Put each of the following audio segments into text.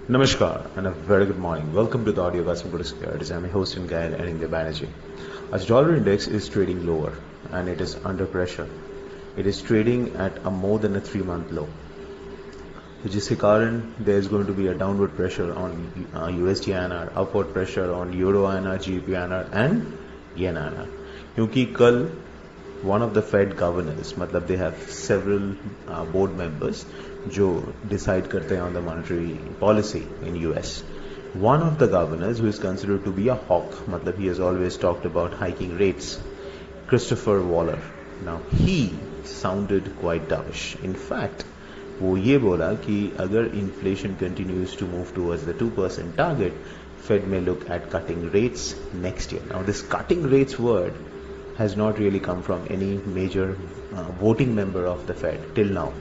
Namaskar and a very good morning. Welcome to the audio cast from Kotak Securities. I'm your host and guide Anindya Banerjee. As dollar index is trading lower and it is under pressure. It is trading at a more than a 3-month low. So जिसके कारण there is going to be a downward pressure on USD INR, upward pressure on Euro INR, GBP INR and Yen INR. क्योंकि कल one of the Fed governors, मतलब they have several board members जो decide करते हैं on the monetary policy in US. One of the governors who is considered to be a hawk, मतलब he has always talked about hiking rates, Christopher Waller. Now he sounded quite dovish. In fact, वो ये बोला कि अगर inflation continues to move towards the 2% target, Fed may look at cutting rates next year. Now this cutting rates word has not really come from any major voting member of the Fed till now.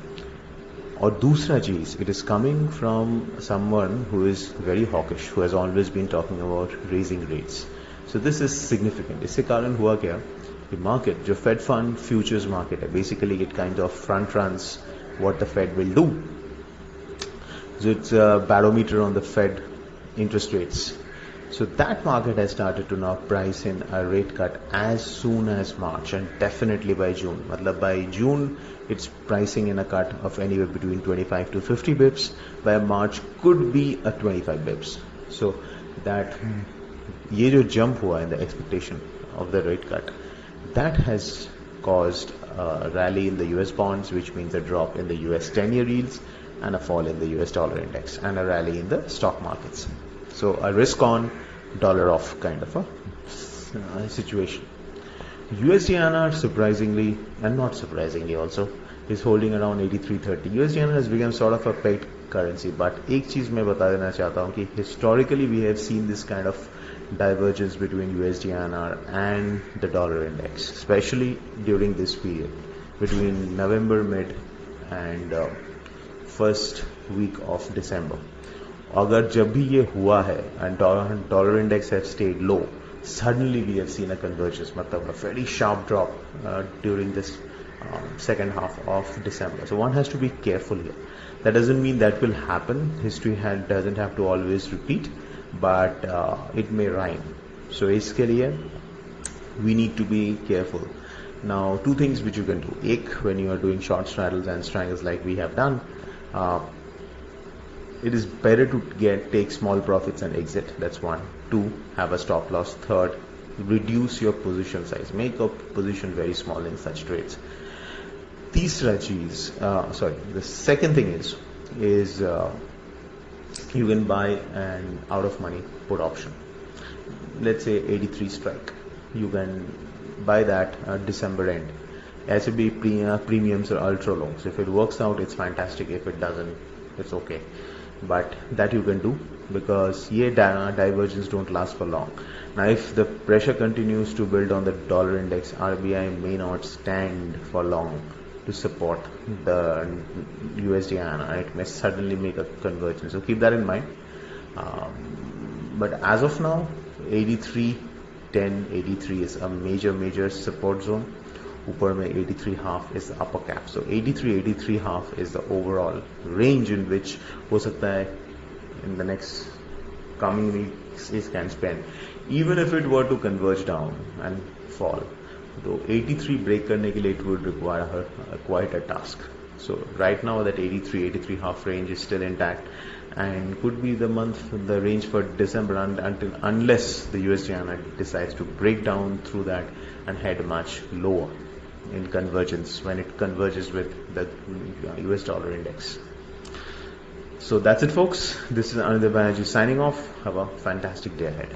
और दूसरा चीज, it is coming from someone who is very hawkish, who has always been talking about raising rates. So this is significant. इससे कारण हुआ क्या कि market, जो Fed fund futures market है, basically it kind of front runs what the Fed will do. So it's a barometer on the Fed interest rates. So that market has started to now price in a rate cut as soon as March and definitely by June. मतलब by June it's pricing in a cut of anywhere between 25 to 50 bips. By March could be a 25 bips. So that ये जो jump हुआ in the expectation of the rate cut, that has caused a rally in the US bonds, which means a drop in the US 10-year yields and a fall in the US dollar index and a rally in the stock markets. So a risk on, dollar off kind of a situation. USD INR surprisingly and not surprisingly also is holding around 83.30. USD INR has become sort of a pegged currency, but एक चीज मैं बता देना चाहता हूँ कि historically we have seen this kind of divergence between USD INR and the dollar index, especially during this period between November mid and first week of December. अगर जब भी ये हुआ है and dollar index has stayed low, suddenly we have seen a convergence, मतलब a very sharp drop during this second half of December. So one has to be careful here. That doesn't mean that will happen. History doesn't have to always repeat, but it may rhyme. So इसके लिए we need to be careful. Now two things which you can do. एक, when you are doing short straddles and strangles like we have done, it is better to take small profits and exit. That's one. Two, have a stop loss. Third, reduce your position size. Make a position very small in such trades. तीसरा चीज, the second thing is you can buy an out of money put option. Let's say 83 strike. You can buy that at December end. ऐसे भी premiums are ultra low. So if it works out, it's fantastic. If it doesn't, it's okay. But that you can do because ye divergence don't last for long. Now if the pressure continues to build on the dollar index, RBI may not stand for long to support the USD INR. It may suddenly make a convergence. So keep that in mind. But as of now, 83.10, 83 is a major support zone. ऊपर में 83.5 is the upper cap. So 83.5 is the overall range in which हो सकता है in the next coming weeks it can spend. Even if it were to converge down and fall, तो 83 break करने के लिए it would require quite a task. So right now that 83.5 range is still intact and could be the range for December unless the USD INR decides to break down through that and head much lower in convergence when it converges with the US dollar index. So that's it, folks. This is Anindya Banerjee signing off. Have a fantastic day ahead.